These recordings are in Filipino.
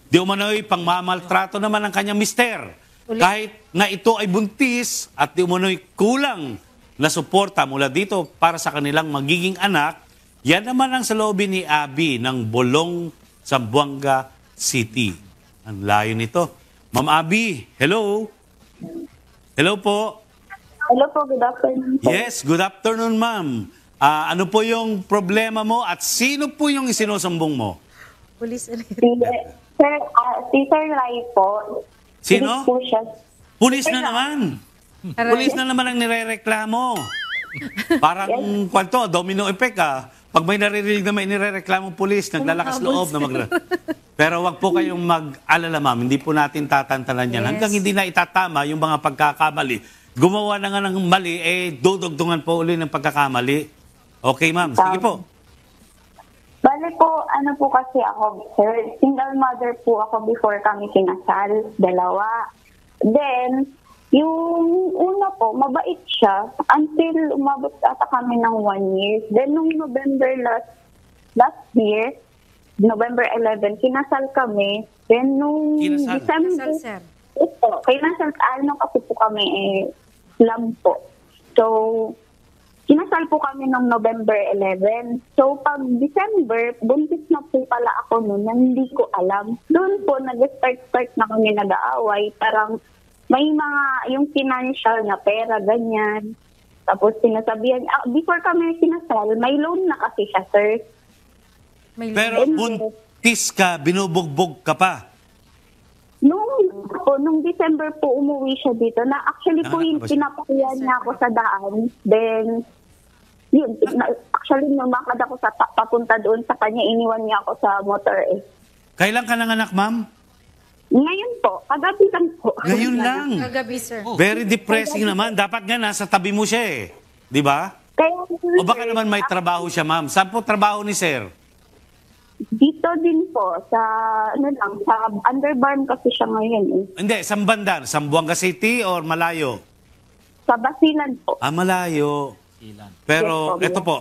Di umano'y pangmamaltrato naman ng kanyang mister. Kahit na ito ay buntis at di umano'y kulang na suporta mula dito para sa kanilang magiging anak, yan naman ang saloobin ni Abby ng Bolong, Zamboanga City. Ang layo nito. Ma'am Abby, hello? Hello po. Hello po, good afternoon po. Yes, good afternoon ma'am. Ano po yung problema mo at sino po yung isinusumbong mo? Police ulit. Si Sir Rai po. Sino? Pulis po siya. Pulis na naman. Pulis na naman ang nirereklamo. Parang kwanto, domino effect Pag may naririnig na may nirereklamo pulis, naglalakas loob na Pero wag po kayong mag-alala ma'am, hindi po natin tatantanan yan. Yes. Hanggang hindi na itatama yung mga pagkakamali. Gumawa na nga ng mali, dudugtungan po uli ng pagkakamali. Okay ma'am, sige po. Bale po, ano po kasi ako, sir, single mother po ako before kami kinasal, dalawa. Then, yung una po, mabait siya until umabot ata kami ng 1 year. Then, nung November last year, November 11, kinasal kami. Then, nung Kinasal? December, Kinasal, sir. ito, kinasal, kasi po kami, Islam po. So, kinasal po kami noong November 11. So, pag December, buntis na po pala ako noon, hindi ko alam. Doon po, nag-start na kami nag-aaway. Parang may mga, yung financial na pera, ganyan. Tapos sinasabihan, before kami kinasal, may loan na kasi siya, sir. Pero buntis ka, binubugbog ka pa. Nung December po umuwi siya dito, na actually po yung pinapakuya niya ako sa daan. Then, yun, actually lumakad ako sa papunta doon sa kanya, iniwan niya ako sa motor Kailan ka nanganak, ma'am? Ngayon po, kagabi lang po. Ngayon lang. Kagabi, sir. Very depressing naman. Dapat nga nasa tabi mo siya Di ba? Kaya, O baka naman may trabaho siya, ma'am. Saan po trabaho ni sir? dito din po, sa, sa underbarn kasi siya ngayon Hindi, saan banda? Zamboanga City or malayo? Sa Basilan po. Malayo. Pero, Yes, po, ito po.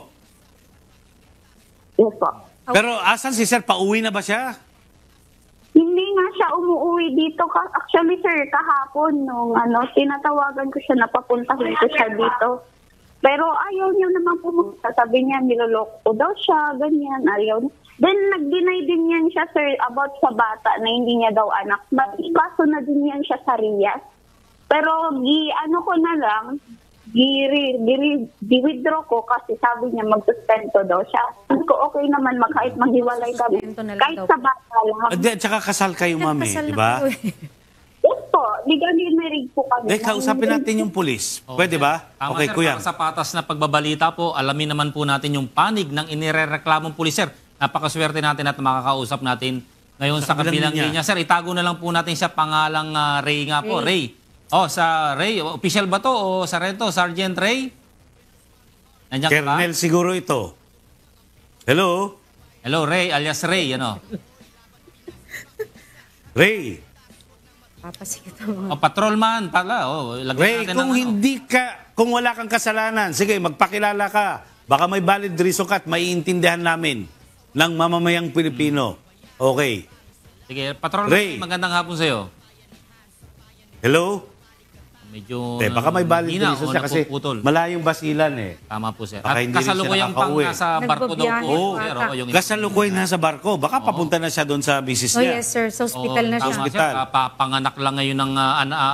Yes po. Pero asan si sir? Pauwi na ba siya? Hindi nga siya umuwi dito. Actually, sir, kahapon nung tinatawagan ko siya, napapuntahin ko siya dito. Pero ayaw niya naman pumunta. Sabi niya, niloloko ko daw siya, ganyan, ayaw. Then, nag-deny din yan siya, sir, about sa bata na hindi niya daw anak. Kaso na din yan siya sa Riyas. Pero, ko na lang, di-withdraw ko kasi sabi niya mag-sustento daw siya. Ko okay naman kahit maghiwalay kami. Kahit sa bata lang. At saka kasal kayo, ma'am Kasal di na ba? po Yes po, legally married po kami. Kausapin natin yung pulis. Pwede ba? Tama, Okay, sir, kuya. para sa patas na pagbabalita po, alamin naman po natin yung panig ng inirereklamong pulis, sir. Napakaswerte natin at makakausap natin ngayon sa kabilang linya. Sir, itago na lang po natin siya pangalang Ray nga po. Ray. Sa Ray. Official ba to o Sargento? Sergeant Ray? Nandiyan ka ba? Kernel siguro ito. Hello? Hello, Ray, alias Ray, Ray. Papasikita mo. Patrolman pala. Ray, kung wala kang kasalanan, sige, magpakilala ka. Baka may valid reason ka at maiintindihan namin ng mamamayang Pilipino. Okay. Sige, Patrolman, Ray. magandang hapon sa'yo. Hello? Medyo Baka may valid hina reason o siya kasi napuputol. malayong basilan Tama po, sir. Baka At hindi rin siya kasalukuyang pang nakakauwi. nasa barko daw po. Nagbabiyahe sir, ata. yung Kasalukuy nasa barko. Baka papunta na siya doon sa misis Oh, niya. yes, sir. Sa hospital na siya. Tama, sir. Hospital. Panganak lang ngayon ng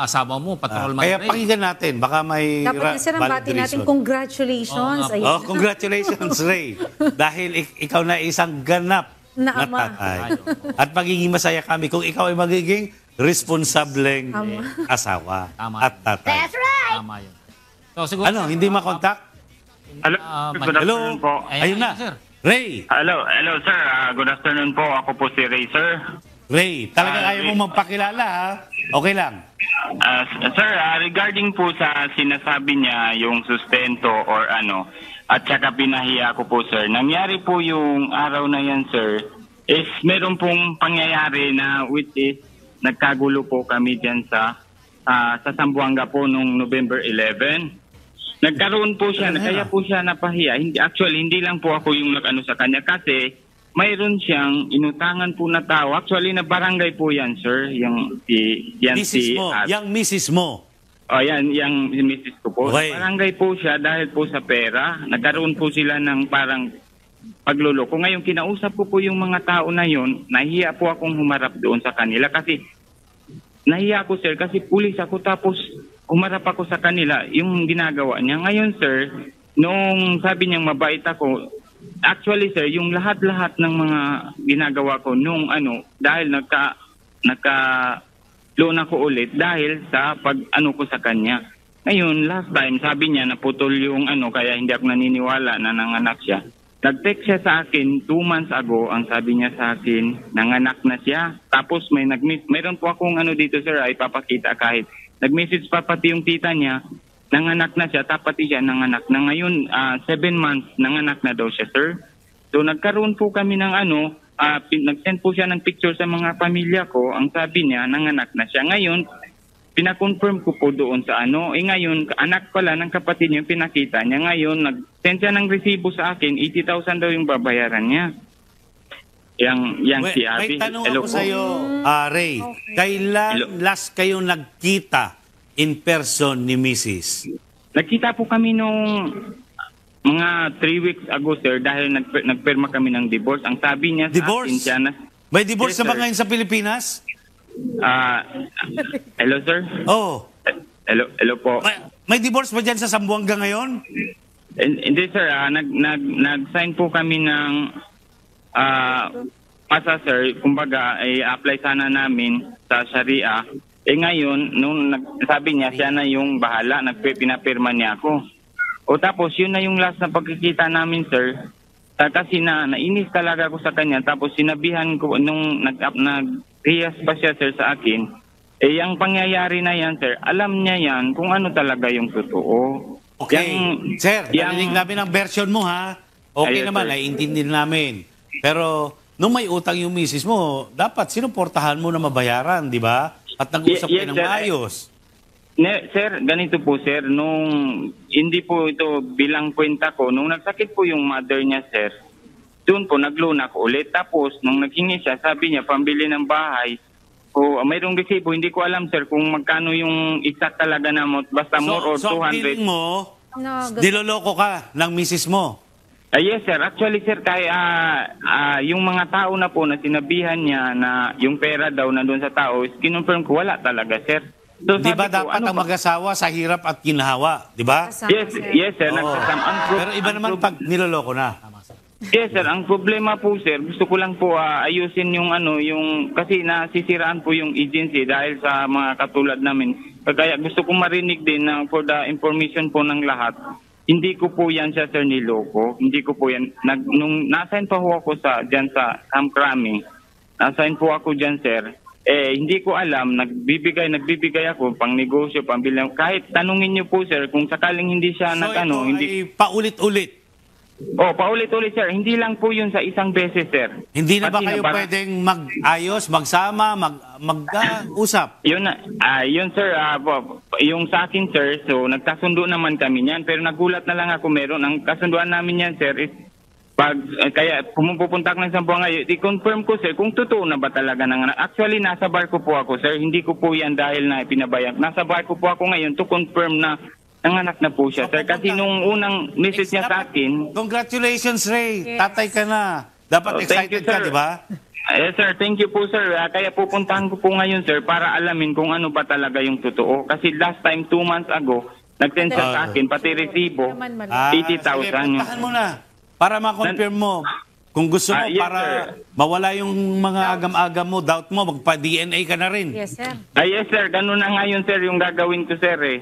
asawa mo, Patrolman Kaya Ray. pakinggan natin. Baka may Dapat na, sir, ang valid bati natin, reason. congratulations. Oo nga po. Ayun. Congratulations, Ray. Dahil ikaw na isang ganap na Na ama. tatay. At magiging masaya kami kung ikaw ay magiging responsableng asawa Tama. at tatay. Tama yun. So, siguro, Hindi makontak? Hello, good Hello? afternoon po. Ayun na. sir. Ray, Hello, sir. Good afternoon po. Ako po si Ray, sir. Ray, talagang ayaw mo magpakilala ha? Okay lang. Sir, regarding po sa sinasabi niya, yung sustento or at saka pinahiya ko po, sir. Nangyari po yung araw na yan, sir, is meron pong pangyayari na which is nagkagulo po kami dyan sa Zamboanga po nung November 11. Nagkaroon po siya, kaya po siya napahiya. Hindi lang po ako yung nag-ano sa kanya kasi mayroon siyang inutangan po na tao. Actually, na barangay po yan, sir. Mrs. mo. Yang Mrs. mo. Oh, yan, yung misis ko po. Okay. Barangay po siya dahil po sa pera. Nagkaroon po sila ng parang pagluloko. Ngayon, kinausap ko po yung mga tao na yun. Nahiya po akong humarap doon sa kanila kasi nahiya ako, sir, kasi pulis ako tapos humarap ako sa kanila yung ginagawa niya. Ngayon, sir, nung sabi niyang mabait ako, actually, sir, yung lahat-lahat ng mga ginagawa ko nung dahil nagka-loan ako ulit dahil sa pag-ano ko sa kanya. Ngayon, last time, sabi niya naputol yung kaya hindi ako naniniwala na nanganak siya. Nag-text siya sa akin 2 months ago, ang sabi niya sa akin, nanganak na siya. Tapos mayroon po akong dito, sir, ay papakita kahit. Nag-message pa pati yung tita niya, nanganak na siya, tapos siya nanganak na. Ngayon, 7 months, nanganak na daw siya, sir. So nagkaroon po kami ng nag-send po siya ng picture sa mga pamilya ko. Ang sabi niya, nanganak na siya. Ngayon, pinakonfirm ko po doon sa ngayon, anak pala ng kapatid niya, pinakita niya. Ngayon, nag-send siya ng resibo sa akin, 80,000 daw yung babayaran niya. Yang si Abby. May tanong ako sa iyo, Ray. Okay. Kailan last kayo nagkita in person ni Mrs.? Nagkita po kami nung mga 3 weeks ago, sir, dahil nagpirma kami ng divorce. Ang sabi niya sa akin siya na... May divorce Yes, na ba sir. ngayon sa Pilipinas? Hello, sir? Oh. Hello po. May divorce ba dyan sa Zamboanga ngayon? Hindi, sir. Nag-sign po kami ng pasa, sir. Kumbaga, apply sana namin sa Sharia. Ngayon, nung sabi niya, siya na yung bahala. Pinapirma niya ako. O tapos, yun na yung last na pagkikita namin, sir. Kasi nainis talaga ako sa kanya. Tapos, sinabihan ko, nung nag-riyas pa siya, sir, sa akin, yung pangyayari na yan, sir, alam niya yan kung ano talaga yung totoo. Okay. Sir, narinig namin ang version mo, ha? Okay Ayun, naman, sir. naiintindihan namin. Pero, nung may utang yung misis mo, dapat sinuportahan mo na mabayaran, di ba? At nag-usap kayo ng sir. maayos. Sir, ganito po, sir. Nung hindi po ito bilang kwenta ko, nung nagsakit po yung mother niya, sir, doon po nag-loan ako ulit. Tapos, nung naghingi siya, sabi niya, pambili ng bahay, mayroong resibo. Hindi ko alam, sir, kung magkano yung exact talaga na basta more or So, ang 200. feeling mo, No, niloloko ka ng misis mo. Yes, sir. Actually, sir, yung mga tao na po na sinabihan niya na yung pera daw na doon sa tao, kinonfirm ko, wala talaga, sir. So, Di ba sabi ko, dapat ang mag-asawa sa hirap at ginhawa? Di ba? kasama, Yes, sir. yes, sir. Oo. Nagsasama. Pero iba naman pag niloloko na. Yes, sir. Ang problema po, sir, gusto ko lang po ayusin yung kasi nasisiraan po yung agency dahil sa mga katulad namin. Kaya gusto ko marinig din na for the information po ng lahat, hindi ko po yan siya, sir, niloko. Hindi ko po yan. Nung nasign pa ho ako dyan sa Hamkrami, nasign po ako dyan, sir. Hindi ko alam, nagbibigay ako pang negosyo, pang bilang. Kahit tanungin niyo po, sir, kung sakaling hindi siya So ito hindi. ay paulit-ulit. Paulit-ulit, sir. Hindi lang po yun sa isang beses, sir. Hindi na ba Pati kayo pwedeng mag-ayos, magsama, mag-usap? Yun, sir, yung sa akin, sir, so nagkasundo naman kami niyan, pero nagulat na lang ako meron. Ang kasunduan namin yan, sir, is kaya pumupunta ako ng Zamboanga, i-confirm ko, sir, kung totoo na ba talaga nanganak. Actually, nasa barko po ako, sir. Hindi ko po yan dahil na pinabayag. Nasa barko po ako ngayon to confirm na nanganak na po siya, sir. Kasi nung unang message niya sa akin... Congratulations, Ray. Yes. Tatay ka na. Dapat Thank excited you, ka, sir. di ba? Yes, sir. Thank you po, sir. Kaya pupuntahan ko po ngayon, sir, para alamin kung ano ba talaga yung totoo. Kasi last time, 2 months ago, nag-send siya sa akin, pati resibo, Naman mali. 80,000 sige, puntahan mo na. Para ma-confirm mo. Kung gusto mo, Yes, para sir. mawala yung mga agam-agam mo, doubt mo, magpa-DNA ka na rin. Yes, sir. Yes, sir. Ganun na ngayon, sir, yung gagawin ko, sir, eh.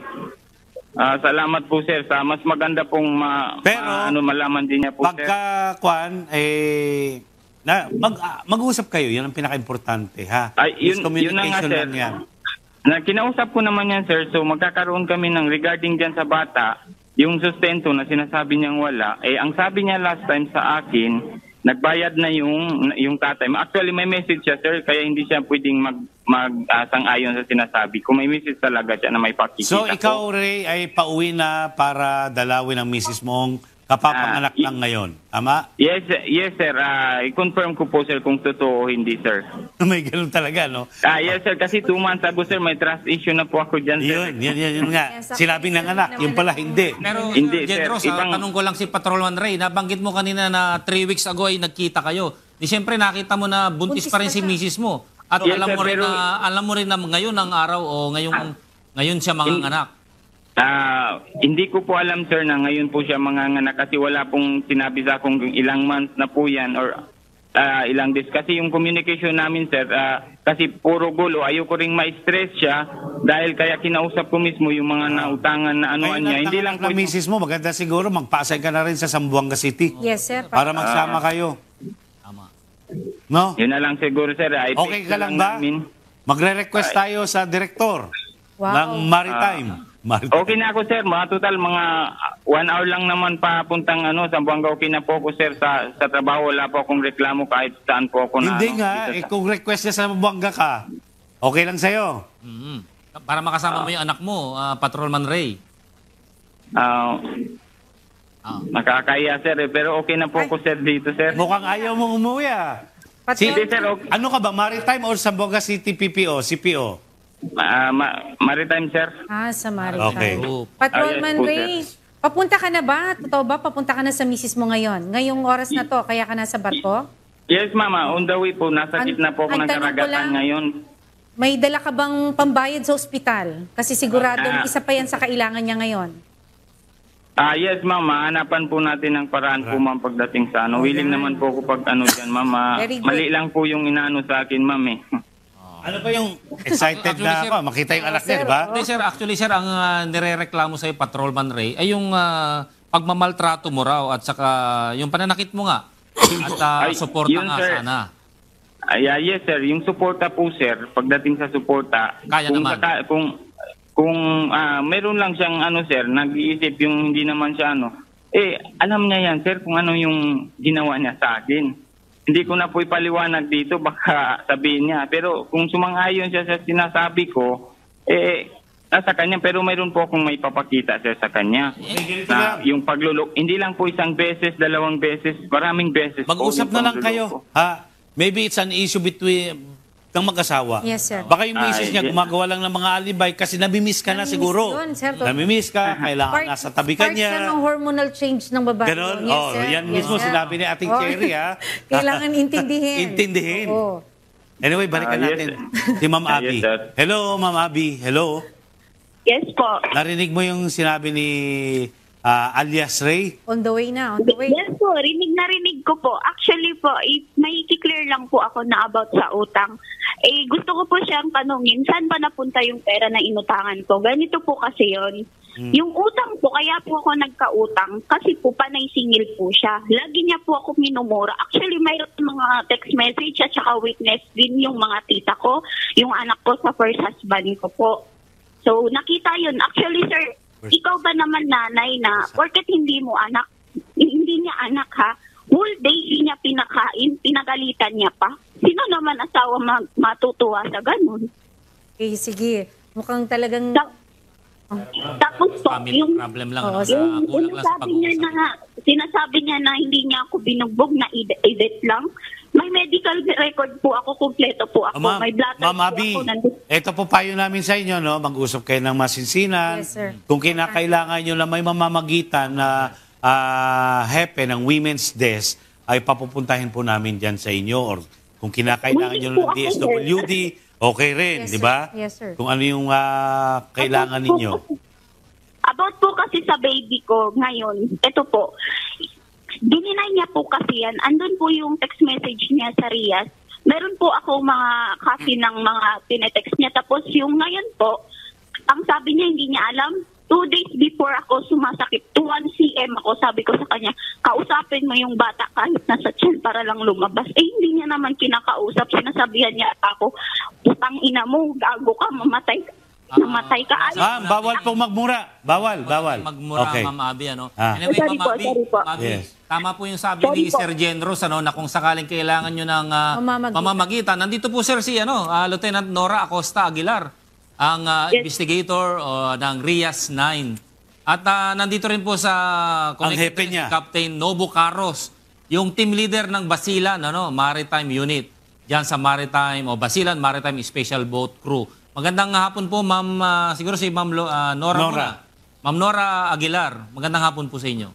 Salamat po, sir. Sa mas maganda pong Pero, malaman din niya po, sir. Pagka-kwan, mag-usap kayo. Yan ang pinaka-importante, ha? Yun na nga, Miscommunication sir. lang yan. Kinausap ko naman yan, sir. So, magkakaroon kami ng regarding dyan sa bata, yung sustento na sinasabi niyang wala. Ang sabi niya last time sa akin, nagbayad na yung tatay. Actually, may message siya, sir, kaya hindi siya pwedeng sang-ayon sa sinasabi. Kung may message talaga siya na may pakikita So, ko. ikaw, Ray, ay pauwi na para dalawin ang misis mong kapapanganak lang ngayon. Tama? Yes, sir. I-confirm ko po, sir, kung totoo o hindi, sir. May ganun talaga, no? Yes, sir. Kasi 2 months ago, sir, may trust issue na po ako dyan, sir. Yun nga. Sinabing ng anak, yung pala hindi. Pero Hindi, sir. Jedros, Ibang- tanong ko lang si Patrolman Ray, nabanggit mo kanina na 3 weeks ago ay nagkita kayo. Di siyempre nakita mo na buntis pa rin si misis mo. At Yes, alam sir, mo rin pero- na ngayon ang araw o ngayon siya manganganak. Hindi ko po alam, sir, na ngayon po siya manganganak kasi wala pong sinabi sa akong ilang months na po yan or ilang days. Kasi yung communication namin, sir, kasi puro gulo. Ayoko ring ma-stress siya dahil kaya kinausap ko mismo yung mga nautangan na anuan niya. Hindi lang po na misis mo, maganda siguro magpasay ka na rin sa Zamboanga City Yes, sir. para magsama kayo. Tama. No? Yun na lang siguro, sir. Okay ka lang ba? Magre-request tayo sa direktor ng Maritime. Okay na ako, sir. Mga total, mga 1 hour lang naman papuntang Zamboanga. Okay na po ako, sir. Sa trabaho, wala po akong reklamo kahit saan po ako na. Hindi nga, kung request niya sa Zamboanga ka, okay lang sa'yo. Mhm. Para makasama mo yung anak mo, Patrolman Ray. Nakakaya, sir. Pero okay na po ako, sir, dito, sir. Mukhang ayaw mong umuwi ah. Hindi, sir. Okay. Ano ka ba, Maritime or Zamboanga City PPO, CPO? Maritime, sir. Sa Maritime. Okay. Patrolman Yes po, Ray, papunta ka na ba? Totoo ba? Papunta ka na sa misis mo ngayon? Ngayong oras na to, kaya ka nasa barko? Yes, mama. On the way po. Nasa gitna po ako ang ng tanong ko lang, karagatan ngayon. May dala ka bang pambayad sa ospital? Kasi siguradong isa pa yan sa kailangan niya ngayon. Yes, mama. Hanapan po natin ng paraan po, ma'am, pagdating sa Willing naman po ako pag dyan, mama. Very good. Mali lang po yung inaano sa akin, ma'am, eh. Ano ba yung excited Actually, na sir, ako? Makita yung anak niya, di ba? Hindi, sir. Actually, sir, ang nirereklamo sa'yo, Patrolman Ray, ay yung pagmamaltrato mo raw at saka yung pananakit mo nga. At suporta yun, nga sir. sana. Yes, sir. Yung suporta po, sir, pagdating sa suporta, Kaya naman. Kung meron lang siyang sir, nag-iisip yung hindi naman siya alam niya yan, sir, kung ano yung ginawa niya sa akin. Hindi ko na po ipaliwanag dito, baka sabihin niya. Pero kung sumang-ayon siya sa sinasabi ko, nasa kanya. Pero mayroon po akong may papakita, sir, sa kanya. Na yung paglulok, hindi lang po 1 beses, 2 beses, maraming beses. Mag-usap po yung na lang kayo. pagluloko. Maybe it's an issue between ng mag-asawa. Yes, sir. Baka yung misis niya yes. gumagawa lang ng mga alibay kasi namimiss ka na Namimiss siguro. yun, sir. Namimiss ka, kailangan nasa tabi ka Part niya. siya ng hormonal change ng babae. Ganon? Yes, sir. Yan Yes, mismo sir. sinabi ni Ating Cherry, ha? Kailangan intindihin. Intindihin. Oo. Anyway, balikan Yes, natin sir. si Ma'am Abby. Yes, sir. Hello, Ma'am Abby. Hello. Yes po. Narinig mo yung sinabi ni alias Ray? On the way na, on the way. Yes po, rinig ko po. Actually po, may clear lang po ako na about sa utang. Gusto ko po siyang tanungin, saan ba napunta yung pera na inutangan ko? Ganito po kasi yon. Yung utang po, kaya po ako nagkautang kasi po panay singil po siya. Lagi niya po ako minumura. Actually, mayroon mga text message at saka witness din yung mga tita ko, yung anak ko sa first husband ko po. So, nakita yun. Actually, sir, ikaw ba naman nanay na, porket hindi mo anak, hindi niya anak ha, whole day hindi niya pinakain, pinagalitan niya pa. Sino naman asawa matutuwa sa ganun? Okay, sige. Mukhang talagang... Tapos po, Family yung problem lang. Oo, Kulang lang sa sinasabi niya na hindi niya ako binugbog, na edit lang. May medical record po ako, kumpleto po ako. May blood test Ma'am po Abby, ako. ito po payo namin sa inyo, no? Mag-usap kayo ng masinsinan. Yes, sir. Kung kinakailangan nyo na may mamamagitan na hepe ng Women's Desk, ay papupuntahin po namin dyan sa inyo. Or kung kinakailangan nyo ng DSWD, okay rin, Yes, di sir. ba? Yes, sir. Kung ano yung kailangan ninyo. About po kasi sa baby ko ngayon, ito po, dininay niya po kasi yan. Andun po yung text message niya sa Rias. Meron po ako mga copy ng mga tinetext niya. Tapos yung ngayon po, ang sabi niya hindi niya alam. 2 days before ako sumasakit, 1 cm ako, sabi ko sa kanya, kausapin mo yung bata kahit nasa tiyan para lang lumabas. Hindi niya naman kinakausap. Sinasabihan niya ako, putang ina mo, gago ka, mamatay ka. Namatay ka. Bawal pong magmura. Bawal. Magmura, Okay. Ma'am Abby, ano? Ah. Anyway, Sorry Ma'am po, Abby, sorry po. Abby, Yes. tama po yung sabi Sorry ni po. Sir Genros, ano, na kung sakaling kailangan nyo ng mamamagitan. Nandito po, sir, si Lieutenant Nora Acosta Aguilar, ang investigator ng Rias 9. At nandito rin po sa Ang connected hepe si niya. Captain Nobo Carros, yung team leader ng Basilan Maritime Unit diyan sa Maritime o Basilan Maritime Special Boat Crew. Magandang hapon po, Ma'am, siguro si Ma'am Nora. Nora. Muna. Ma'am Nora Aguilar, magandang hapon po sa inyo.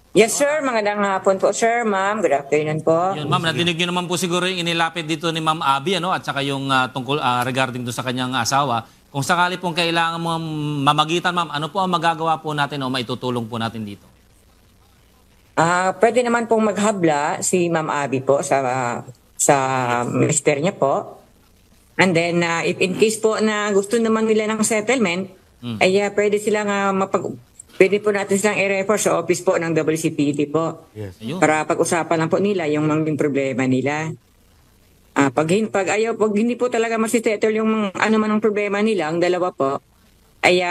Yes, sir. Magandang hapon po, sir. Ma'am, good afternoon po. Yun, Ma'am, nadinig niyo naman po siguro yung inilapit dito ni Ma'am Abby at saka yung tungkol regarding doon sa kanyang asawa. Kung sakali pong kailangan mo mamagitan, Ma'am, ano po ang magagawa po natin o maitutulong po natin dito? Pwede naman pong maghabla si Ma'am Abby po sa minister niya po. And then, if in case po na gusto naman nila ng settlement, ay pwede silang pwede po natin silang i-refer sa office po ng WCPT po. Yes. Ayun. Para pag-usapan lang po nila yung mga problema nila. Pag hindi po talaga masisettle yung ano man ang problema nila, ang dalawa po, ay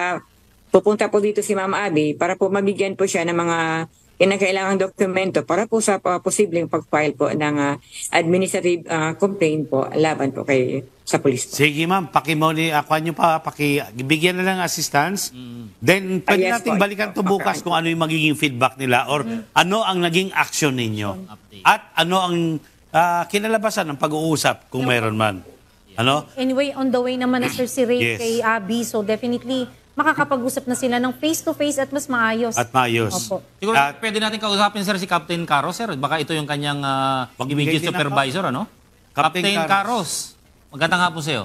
pupunta po dito si Ma'am Abby para po mabigyan po siya ng mga kinakailangang dokumento para po sa posibleng pag-file po ng administrative complaint po laban po sa police po. Sige ma'am, akuan nyo pa, bigyan na ng assistance. Then pwede yes, nating po. balikan to bukas kung ano yung magiging feedback nila or ano ang naging action ninyo. At ano ang kinalabasan ng pag-uusap kung meron man. Ano? Anyway, on the way naman na Sir si Ray Yes. kay Abby, so definitely makakapag-usap na sila ng face-to-face at mas maayos. At maayos. Opo. Siguro At- pwede natin kausapin, sir, si Captain Carros, sir. Baka ito yung kanyang Magbigay immediate din ako. supervisor, ano? Captain Captain Carros. Magandang hapon sa iyo.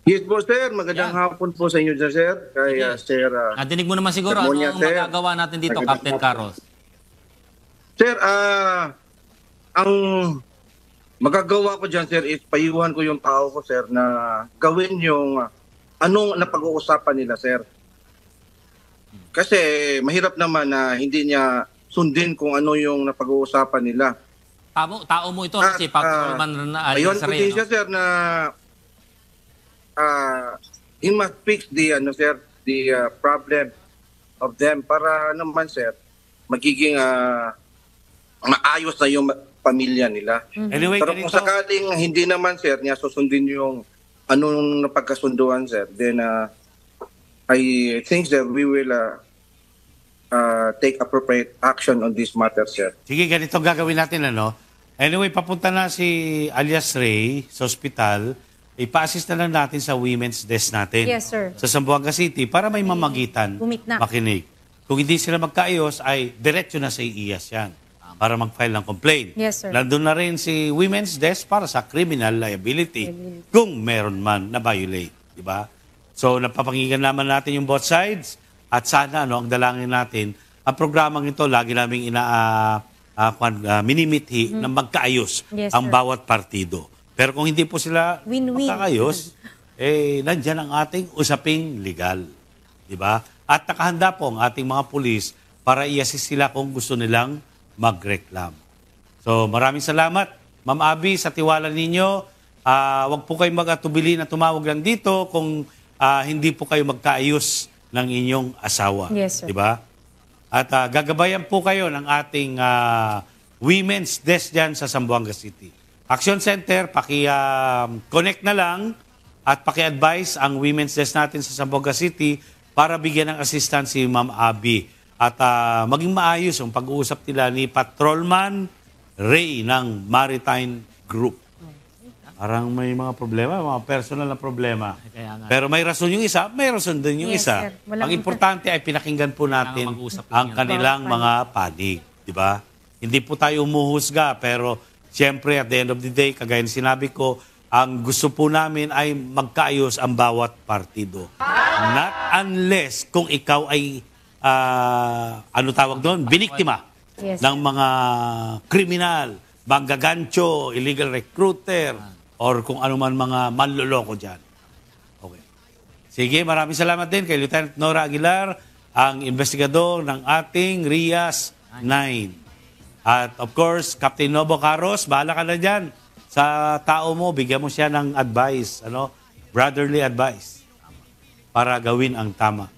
Yes po, sir. Magandang Yan. hapon po sa inyo dyan, sir. Kay sir. Nadinig mo naman siguro ano Harmonia, ang sir. magagawa natin dito, Magandang Captain hapon. Carros. Sir, ang magagawa ko dyan, sir, is payuhan ko yung tao ko, sir, na gawin yung anong napag-uusapan nila, sir. Kasi mahirap naman na hindi niya sundin kung ano yung napag-uusapan nila. Tao mo ito At, si Patrolman na ayun alias ko Ray, din no? siya, sir, na he must fix the problem of them para naman, sir, magiging maayos na yung pamilya nila. Anyway, Pero kung ganito, sakaling hindi naman, sir, niya susundin yung anong napagkasunduan, sir, then I think that we will take appropriate action on this matter, sir. sige, ganito gagawin natin, ano? Anyway, papunta na si alias Ray sa ospital. Ipa-assist na lang natin sa women's desk natin. Yes, sir. Sa Zamboanga City para may mamagitan, Gumit na. makinig. Kung hindi sila magkaayos, ay diretso na sa IAS yan para mag-file ng complaint. Yes, sir. Nandun na rin si women's desk para sa criminal liability kung meron man na violate. Diba? So, napapakinggan naman natin yung both sides at sana, ang dalangin natin, ang programang ito, lagi naming minimithi na magkaayos Yes, ang sir. bawat partido. Pero kung hindi po sila Win-win. magkaayos, nandyan ang ating usaping legal. Diba? At nakahanda po ang ating mga pulis para i-assist sila kung gusto nilang magreklam. So maraming salamat, Ma'am Abby, sa tiwala ninyo. Huwag po kayong mag-atubili na tumawag lang dito kung hindi po kayo magkaayos ng inyong asawa. Yes, sir. Diba? At gagabayan po kayo ng ating women's desk dyan sa Zamboanga City. Action Center, paki-connect na lang at paki-advise ang women's desk natin sa Zamboanga City para bigyan ng assistance si Ma'am Abby. At maging maayos ang pag-uusap nila ni Patrolman Ray ng Maritime Group. Parang may mga problema, mga personal na problema. Kaya nga. Pero may rason yung isa, may rason din yung Yes, isa. sir. Walang- Ang importante ay pinakinggan po natin Kailangan mag-usap po ang yan. kanilang mga panig. Di ba? Hindi po tayo umuhusga, pero siyempre at the end of the day, kagaya ng sinabi ko, ang gusto po namin ay magkaayos ang bawat partido. Not unless kung ikaw ay, ano tawag doon, biniktima Yes. ng mga kriminal, manggagancho, illegal recruiter, or kung ano man mga manloloko dyan. Okay. Sige, maraming salamat din kay Lieutenant Nora Aguilar, ang investigador ng ating RIAS 9. At of course, Captain Nobo Carros, bahala ka na dyan. Sa tao mo, bigyan mo siya ng advice, brotherly advice, para gawin ang tama.